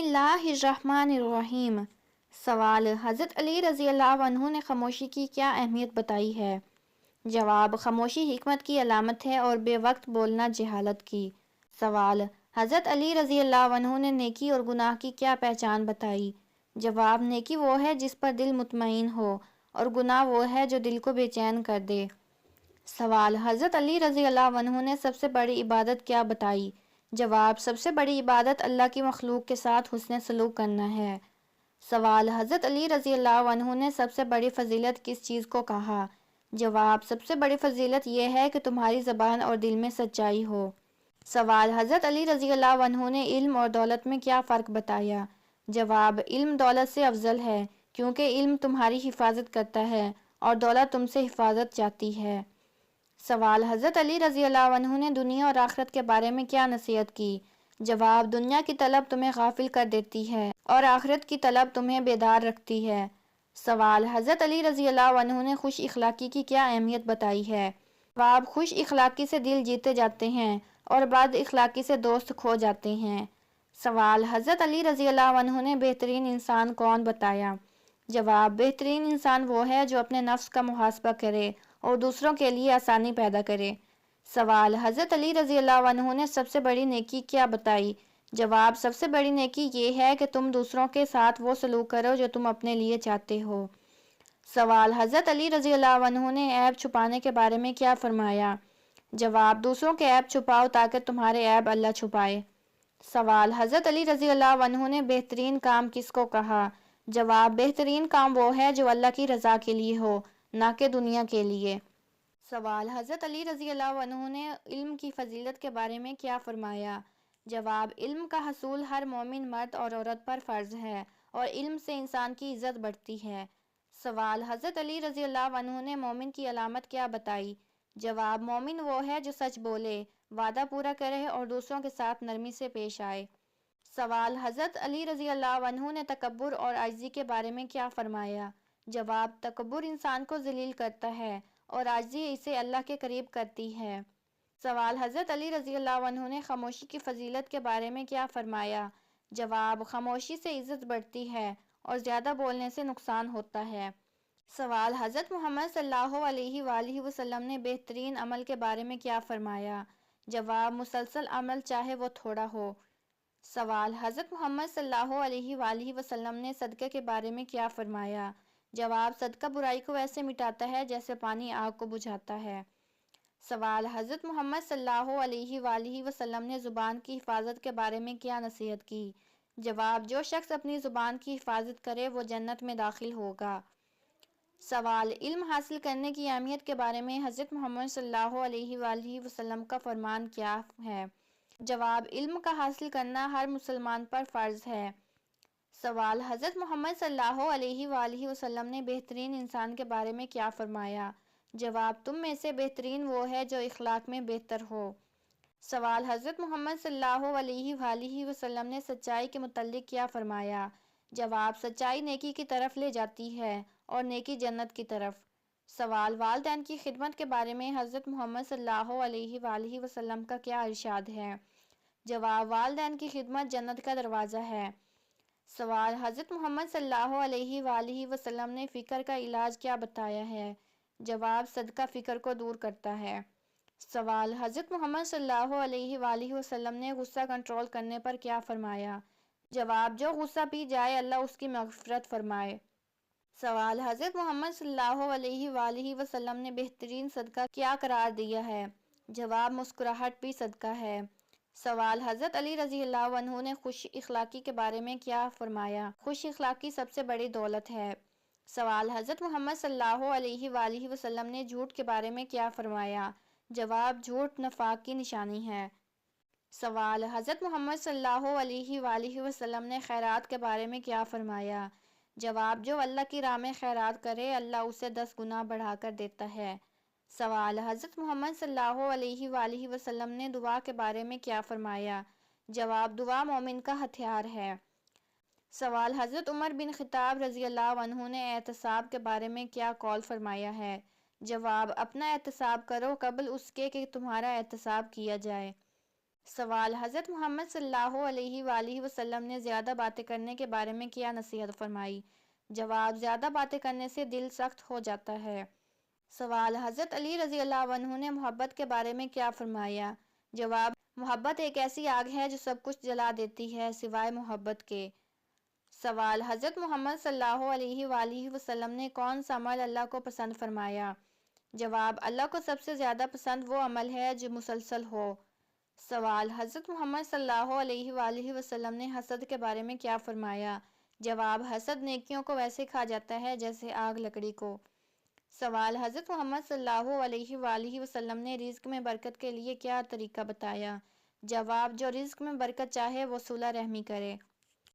اللہ الرحمن الرحیم۔ سوال: حضرت علی رضی اللہ عنہ نے خاموشی کی کیا اہمیت بتائی ہے؟ جواب: خاموشی حکمت کی علامت ہے اور بے وقت بولنا جہالت کی۔ سوال: حضرت علی رضی اللہ عنہ نے نیکی اور گناہ کی کیا پہچان بتائی؟ جواب: نیکی وہ ہے جس پر دل مطمئن ہو اور گناہ وہ ہے جو دل کو بے چین کر دے۔ سوال: حضرت علی رضی اللہ عنہ نے سب سے بڑی عبادت کیا بتائی؟ جواب: سب سے بڑی عبادت اللہ کی مخلوق کے ساتھ حسن سلوک کرنا ہے۔ سوال: حضرت علی رضی اللہ عنہ نے سب سے بڑی فضیلت کس چیز کو کہا؟ جواب: سب سے بڑی فضیلت یہ ہے کہ تمہاری زبان اور دل میں سچائی ہو۔ سوال: حضرت علی رضی اللہ عنہ نے علم اور دولت میں کیا فرق بتایا؟ جواب: علم دولت سے افضل ہے کیونکہ علم تمہاری حفاظت کرتا ہے اور دولت تم سے حفاظت چاہتی ہے۔ سوال: حضرت علی رضی اللہ عنہ نے دنیا اور آخرت کے بارے میں کیا نصیحت کی؟ جواب: دنیا کی طلب تمہیں غافل کر دیتی ہے اور آخرت کی طلب تمہیں بیدار رکھتی ہے۔ سوال: حضرت علی رضی اللہ عنہ نے خوش اخلاقی کی کیا اہمیت بتائی ہے؟ جواب: خوش اخلاقی سے دل جیتے جاتے ہیں اور بد اخلاقی سے دوست کھو جاتے ہیں۔ سوال: حضرت علی رضی اللہ عنہ نے بہترین انسان کون بتایا؟ جواب: بہترین انسان وہ ہے جو اپنے نفس کا محاسبہ کرے اور دوسروں کے لیے آسانی پیدا کرے۔ سوال: حضرت علی رضی اللہ عنہ نے سب سے بڑی نیکی کیا بتائی؟ جواب: سب سے بڑی نیکی یہ ہے کہ تم دوسروں کے ساتھ وہ سلوک کرو جو تم اپنے لیے چاہتے ہو۔ سوال: حضرت علی رضی اللہ عنہ نے عیب چھپانے کے بارے میں کیا فرمایا؟ جواب: دوسروں کے عیب چھپاؤ تاکہ تمہارے عیب اللہ چھپائے۔ سوال: حضرت علی رضی اللہ عنہ نے بہترین کام کس کو کہا؟ جواب: بہترین کام وہ ہے جو اللہ کی رضا کے لیے ہو، نہ کہ دنیا کے لیے۔ سوال: حضرت علی رضی اللہ عنہ نے علم کی فضیلت کے بارے میں کیا فرمایا؟ جواب: علم کا حصول ہر مومن مرد اور عورت پر فرض ہے اور علم سے انسان کی عزت بڑھتی ہے۔ سوال: حضرت علی رضی اللہ عنہ نے مومن کی علامت کیا بتائی؟ جواب: مومن وہ ہے جو سچ بولے، وعدہ پورا کرے اور دوسروں کے ساتھ نرمی سے پیش آئے۔ سوال: حضرت علی رضی اللہ عنہ نے تکبر اور عاجزی کے بارے میں کیا فرمایا؟ جواب: تکبر انسان کو ذلیل کرتا ہے اور عاجزی اسے اللہ کے قریب کرتی ہے۔ سوال: حضرت علی رضی اللہ عنہ نے خاموشی کی فضیلت کے بارے میں کیا فرمایا؟ جواب: خاموشی سے عزت بڑھتی ہے اور زیادہ بولنے سے نقصان ہوتا ہے۔ سوال: حضرت محمد صلی اللہ علیہ وآلہ وسلم نے بہترین عمل کے بارے میں کیا فرمایا؟ جواب: مسلسل عمل چاہے وہ تھوڑا ہو۔ سوال: حضرت محمد صلی اللہ علیہ وآلہ وسلم نے صدقے کے بارے میں کیا فرمایا؟ جواب: صدقہ برائی کو ایسے مٹاتا ہے جیسے پانی آگ کو بجھاتا ہے۔ سوال: حضرت محمد صلی اللہ علیہ وآلہ وسلم نے زبان کی حفاظت کے بارے میں کیا نصیحت کی؟ جواب: جو شخص اپنی زبان کی حفاظت کرے وہ جنت میں داخل ہوگا۔ سوال: علم حاصل کرنے کی اہمیت کے بارے میں حضرت محمد صلی اللہ علیہ وآلہ وسلم کا فرمان کیا ہے؟ جواب: علم کا حاصل کرنا ہر مسلمان پر فرض ہے۔ سوال: حضرت محمد صلی اللہ علیہ وآلہ وسلم نے بہترین انسان کے بارے میں کیا فرمایا؟ جواب: تم میں سے بہترین وہ ہے جو اخلاق میں بہتر ہو۔ سوال: حضرت محمد صلی اللہ علیہ وآلہ وسلم نے سچائی کے متعلق کیا فرمایا؟ جواب: سچائی نیکی کی طرف لے جاتی ہے اور نیکی جنت کی طرف۔ سوال: والدین کی خدمت کے بارے میں حضرت محمد صلی اللہ علیہ وآلہ وسلم کا کیا ارشاد ہے؟ جواب: والدین کی خدمت جنت کا دروازہ ہے۔ سوال: حضرت محمد صلی اللہ علیہ وآلہ وسلم نے فقر کا علاج کیا بتایا ہے؟ جواب: صدقہ فقر کو دور کرتا ہے۔ سوال: حضرت محمد صلی اللہ علیہ وآلہ وسلم نے غصہ کنٹرول کرنے پر کیا فرمایا؟ جواب: جو غصہ پی جائے اللہ اس کی مغفرت فرمائے۔ سوال: حضرت محمد صلی اللہ علیہ وآلہ وسلم نے بہترین صدقہ کیا قرار دیا ہے؟ جواب: مسکراہٹ بھی صدقہ ہے۔ سوال: حضرت علی رضی اللہ عنہ نے خوش اخلاقی کے بارے میں کیا فرمایا؟ خوش اخلاقی سب سے بڑی دولت ہے۔ سوال: حضرت محمد صلی اللہ علیہ وآلہ وسلم نے جھوٹ کے بارے میں کیا فرمایا؟ جواب: جھوٹ نفاق کی نشانی ہے۔ سوال: حضرت محمد صلی اللہ علیہ وآلہ وسلم نے خیرات کے بارے میں کیا فرمایا؟ جواب: جو اللہ کی راہ میں خیرات کرے اللہ اسے 10 گنا بڑھا کر دیتا ہے۔ سوال: حضرت محمد صلی اللہ علیہ وآلہ وسلم نے دعا کے بارے میں کیا فرمایا؟ جواب: دعا مومن کا ہتھیار ہے۔ سوال: حضرت عمر بن خطاب رضی اللہ عنہ نے احتساب کے بارے میں کیا قول فرمایا ہے؟ جواب: اپنا احتساب کرو قبل اس کے کہ تمہارا احتساب کیا جائے۔ سوال: حضرت محمد صلی اللہ علیہ وآلہ وسلم نے زیادہ باتیں کرنے کے بارے میں کیا نصیحت فرمائی؟ جواب: زیادہ باتیں کرنے سے دل سخت ہو جاتا ہے۔ سوال: حضرت علی رضی اللہ عنہ نے محبت کے بارے میں کیا فرمایا؟ جواب: محبت ایک ایسی آگ ہے جو سب کچھ جلا دیتی ہے سوائے محبت کے۔ سوال: حضرت محمد صلی اللہ علیہ وآلہ وسلم نے کون سا عمل اللہ کو پسند فرمایا؟ جواب: اللہ کو سب سے زیادہ پسند وہ عمل ہے جو مسلسل ہو۔ سوال: حضرت محمد صلی اللہ علیہ وآلہ وسلم نے حسد کے بارے میں کیا فرمایا؟ جواب: حسد نیکیوں کو ویسے کھا جاتا ہے جیسے آگ لکڑی کو۔ سوال: حضرت محمد صلی اللہ علیہ وآلہ وسلم نے رزق میں برکت کے لیے کیا طریقہ بتایا؟ جواب: جو رزق میں برکت چاہے وہ صلہ رحمی کرے۔